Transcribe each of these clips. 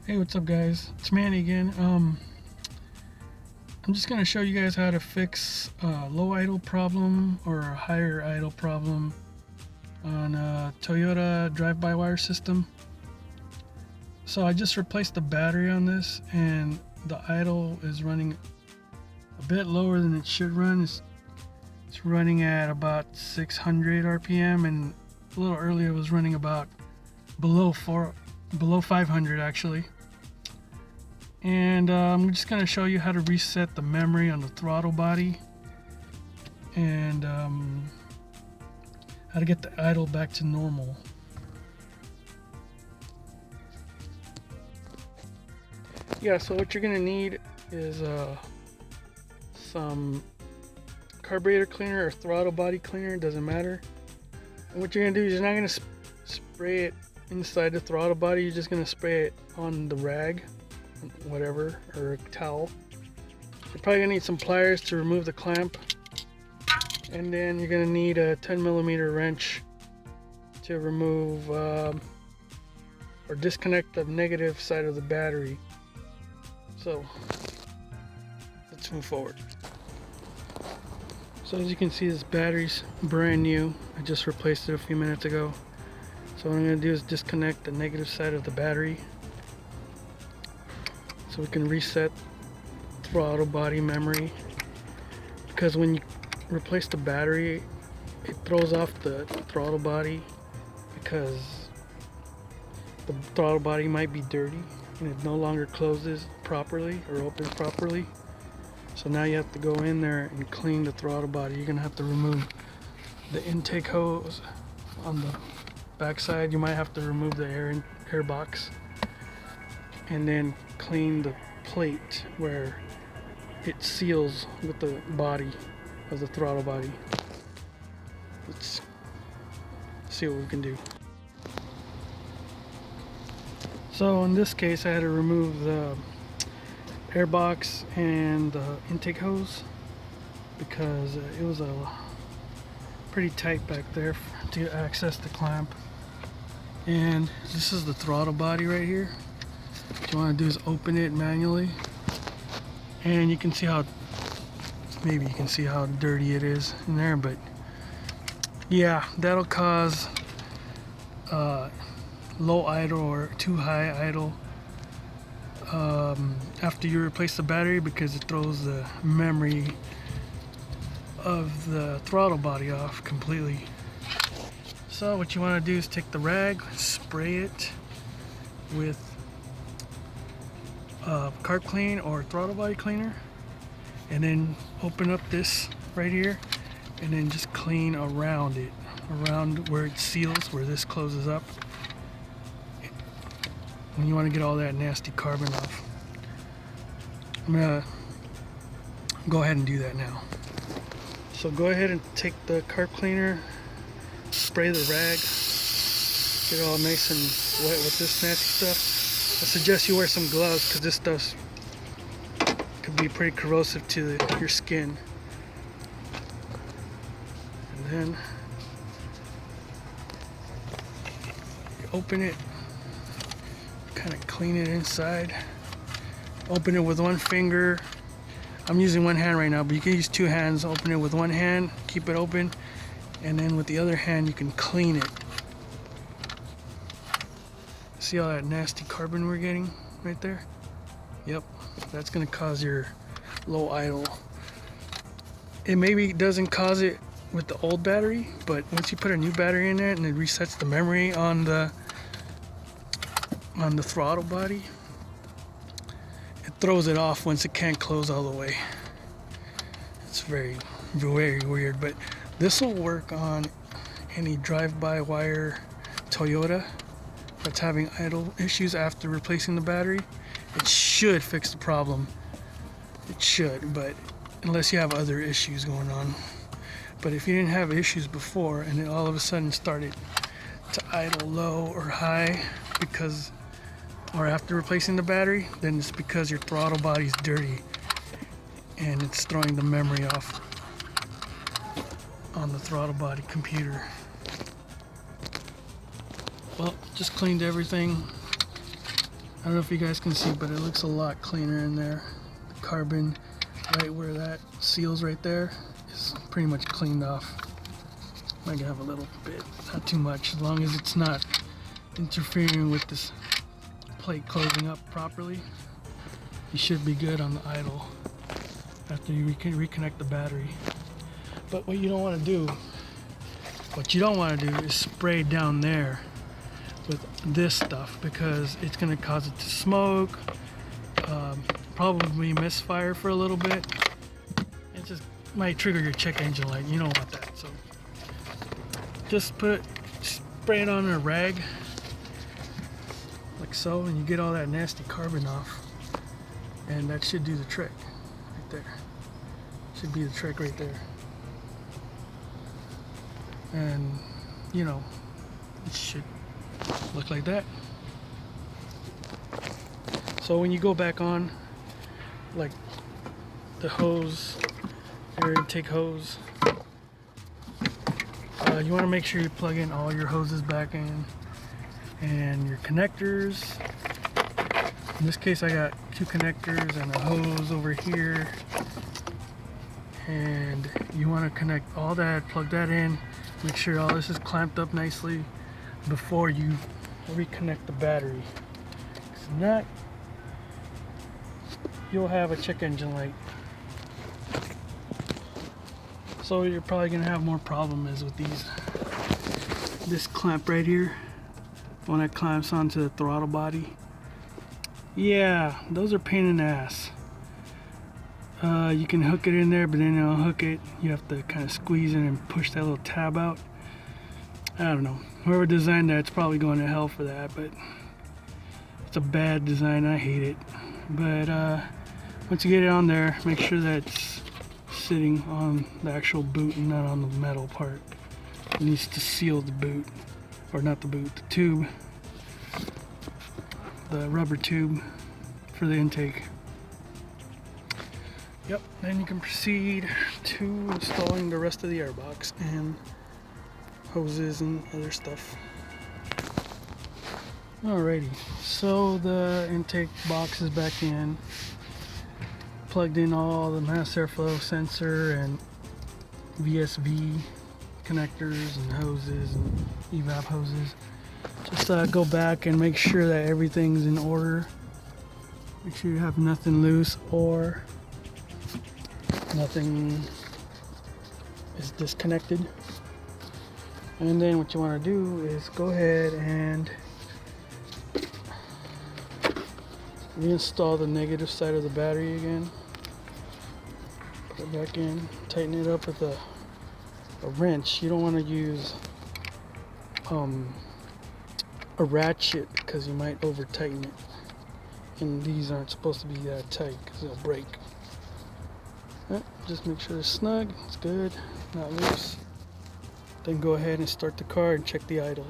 Hey, what's up guys? It's Manny again. I'm just gonna show you guys how to fix a low idle problem or a higher idle problem on a Toyota drive-by-wire system. So I just replaced the battery on this and the idle is running a bit lower than it should run. It's running at about 600 RPM, and a little earlier it was running about below 500 actually. And I'm just going to show you how to reset the memory on the throttle body and how to get the idle back to normal. Yeah, so what you're going to need is some carburetor cleaner or throttle body cleaner, doesn't matter. And what you're going to do is you're not going to spray it inside the throttle body, you're just going to spray it on the rag, whatever, or a towel. You're probably gonna need some pliers to remove the clamp, and then you're gonna need a 10mm wrench to remove or disconnect the negative side of the battery. So let's move forward. So as you can see, this battery's brand new. I just replaced it a few minutes ago. So what I'm gonna do is disconnect the negative side of the battery so we can reset throttle body memory, because when you replace the battery it throws off the throttle body because the throttle body might be dirty and it no longer closes properly or opens properly. So now you have to go in there and clean the throttle body. You're gonna have to remove the intake hose on the backside. You might have to remove the air box and then clean the plate where it seals with the body of the throttle body. Let's see what we can do. So in this case I had to remove the air box and the intake hose because it was pretty tight back there to access the clamp. And this is the throttle body right here. What you want to do is open it manually, and you can see how, maybe you can see how dirty it is in there, but yeah, that'll cause low idle or too high idle after you replace the battery, because it throws the memory of the throttle body off completely. So what you want to do is take the rag, spray it with carb clean or throttle body cleaner, and then open up this right here and then just clean around it, around where it seals, where this closes up, when you want to get all that nasty carbon off. I'm gonna go ahead and do that now. So go ahead and take the carb cleaner, spray the rag, get it all nice and wet with this nasty stuff. I suggest you wear some gloves because this stuff could be pretty corrosive to your skin. And then you open it, kind of clean it inside. Open it with one finger. I'm using one hand right now, but you can use two hands. Open it with one hand, keep it open, and then with the other hand you can clean it. See all that nasty carbon we're getting right there? Yep, that's gonna cause your low idle. It maybe doesn't cause it with the old battery, but once you put a new battery in there and it resets the memory on the throttle body, it throws it off once it can't close all the way. It's very, very weird, but this will work on any drive-by-wire Toyota that's having idle issues after replacing the battery. It should fix the problem. It should, but unless you have other issues going on. But if you didn't have issues before and it all of a sudden started to idle low or high because, or after replacing the battery, then it's because your throttle body's dirty and it's throwing the memory off on the throttle body computer. Well, just cleaned everything don't know if you guys can see, but it looks a lot cleaner in there. The carbon right where that seals right there is pretty much cleaned off. Might have a little bit, not too much, as long as it's not interfering with this plate closing up properly. You should be good on the idle after you reconnect the battery. But what you don't want to do, is spray down there with this stuff, because it's going to cause it to smoke, probably misfire for a little bit. It just might trigger your check engine light. You don't want that. So just spray it on a rag like so, and you get all that nasty carbon off, and that should do the trick right there. Should be the trick right there. And you know, it should look like that. So when you go back on, like the hose, your intake hose, you want to make sure you plug in all your hoses back in, and your connectors. In this case I got 2 connectors and a hose over here, and you want to connect all that, plug that in, make sure all this is clamped up nicely before you reconnect the battery. If not, you'll have a check engine light. So you're probably gonna have more problems with this clamp right here, one that clamps onto the throttle body. Yeah, those are pain in the ass. You can hook it in there, but then it'll hook it. You have to kind of squeeze it and push that little tab out. I don't know. Whoever designed that, it's probably going to hell for that, but it's a bad design. I hate it. But once you get it on there, make sure that it's sitting on the actual boot and not on the metal part. It needs to seal the boot, or not the boot, the tube, the rubber tube for the intake. Yep, then you can proceed to installing the rest of the airbox and hoses and other stuff. Alrighty, so the intake box is back in. Plugged in all the mass airflow sensor and VSV connectors and hoses and evap hoses. Just go back and make sure that everything's in order. Make sure you have nothing loose or nothing is disconnected. And then what you want to do is go ahead and reinstall the negative side of the battery again. Put it back in, tighten it up with a wrench. You don't want to use a ratchet, because you might over tighten it, and these aren't supposed to be that tight because they'll break. Just make sure it's snug, it's good, not loose. Then go ahead and start the car and check the idle.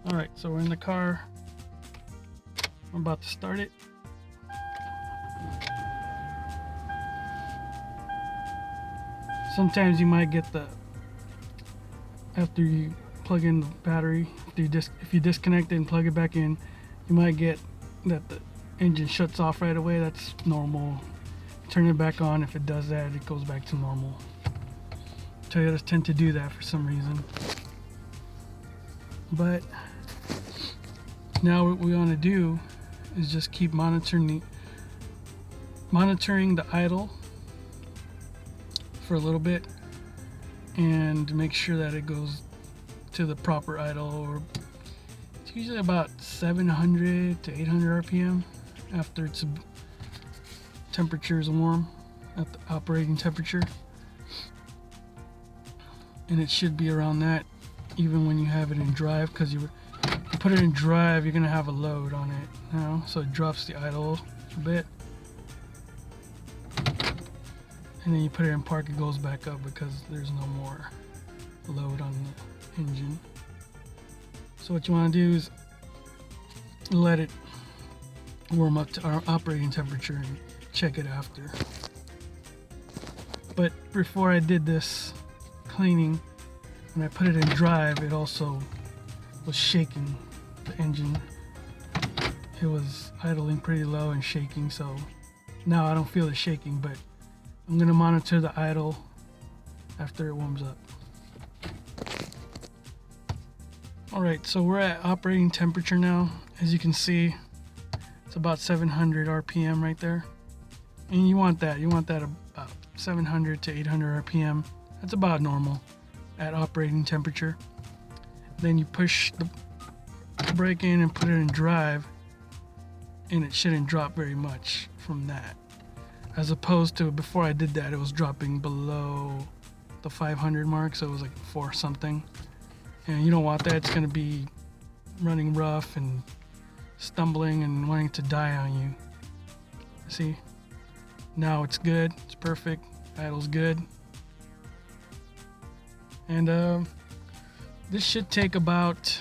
Alright, so we're in the car. I'm about to start it. Sometimes you might get after you plug in the battery, if you disconnect it and plug it back in, you might get that the engine shuts off right away. That's normal. Turn it back on. If it does that, it goes back to normal. Toyotas tend to do that for some reason. But now what we want to do is just keep monitoring the idle for a little bit and make sure that it goes to the proper idle, or it's usually about 700 to 800 RPM after its temperature is warm at the operating temperature, and it should be around that even when you have it in drive, because you put it in drive, you're gonna have a load on it now, so it drops the idle a bit, and then you put it in park, it goes back up because there's no more load on the engine. So what you want to do is let it warm up to our operating temperature and check it after. But before I did this cleaning, when I put it in drive, it also was shaking the engine. it was idling pretty low and shaking, so now I don't feel the shaking, but I'm gonna monitor the idle after it warms up. Alright, so we're at operating temperature now. As you can see, it's about 700 RPM right there. And you want that about 700 to 800 RPM. That's about normal at operating temperature. Then you push the brake in and put it in drive, and it shouldn't drop very much from that. As opposed to before I did that, it was dropping below the 500 mark, so it was like 4 something. And you don't want that. It's going to be running rough and stumbling and wanting to die on you. See? Now it's good. It's perfect. Idle's good. And this should take about,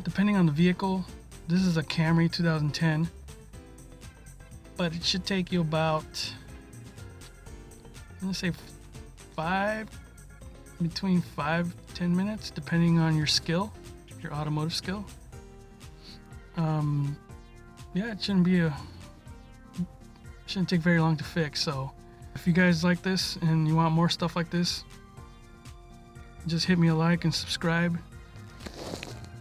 depending on the vehicle, this is a Camry 2010, but it should take you about, I'm going to say between 5-10 minutes, depending on your skill, your automotive skill. Yeah, it shouldn't take very long to fix. So if you guys like this and you want more stuff like this, just hit me a like and subscribe.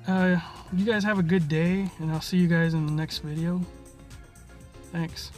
You guys have a good day, and I'll see you guys in the next video. Thanks.